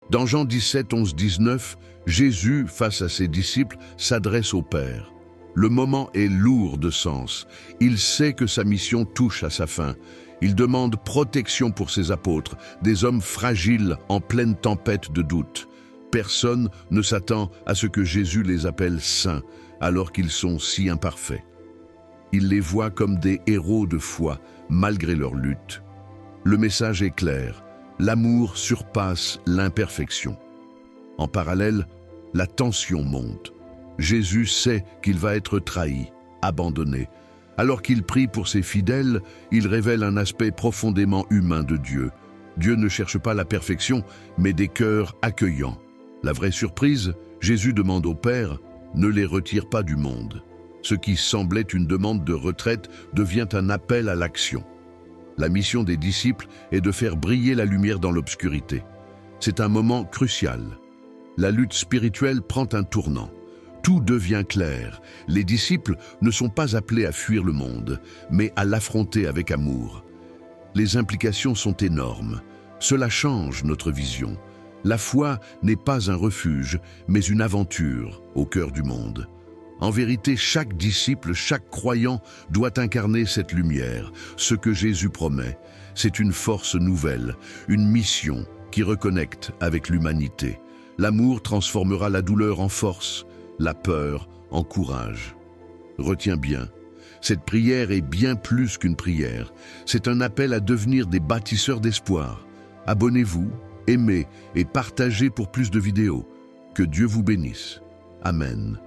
Dans Jean 17, 11, 19, Jésus, face à ses disciples, s'adresse au Père. Le moment est lourd de sens. Il sait que sa mission touche à sa fin. Il demande protection pour ses apôtres, des hommes fragiles en pleine tempête de doute. Personne ne s'attend à ce que Jésus les appelle saints, alors qu'ils sont si imparfaits. Il les voit comme des héros de foi, malgré leur lutte. Le message est clair, l'amour surpasse l'imperfection. En parallèle, la tension monte. Jésus sait qu'il va être trahi, abandonné. Alors qu'il prie pour ses fidèles, il révèle un aspect profondément humain de Dieu. Dieu ne cherche pas la perfection, mais des cœurs accueillants. La vraie surprise, Jésus demande au Père, ne les retire pas du monde. Ce qui semblait une demande de retraite devient un appel à l'action. La mission des disciples est de faire briller la lumière dans l'obscurité. C'est un moment crucial. La lutte spirituelle prend un tournant. Tout devient clair. Les disciples ne sont pas appelés à fuir le monde, mais à l'affronter avec amour. Les implications sont énormes. Cela change notre vision. La foi n'est pas un refuge, mais une aventure au cœur du monde. En vérité, chaque disciple, chaque croyant doit incarner cette lumière. Ce que Jésus promet, c'est une force nouvelle, une mission qui reconnecte avec l'humanité. L'amour transformera la douleur en force, la peur en courage. Retiens bien, cette prière est bien plus qu'une prière. C'est un appel à devenir des bâtisseurs d'espoir. Abonnez-vous, aimez et partagez pour plus de vidéos. Que Dieu vous bénisse. Amen.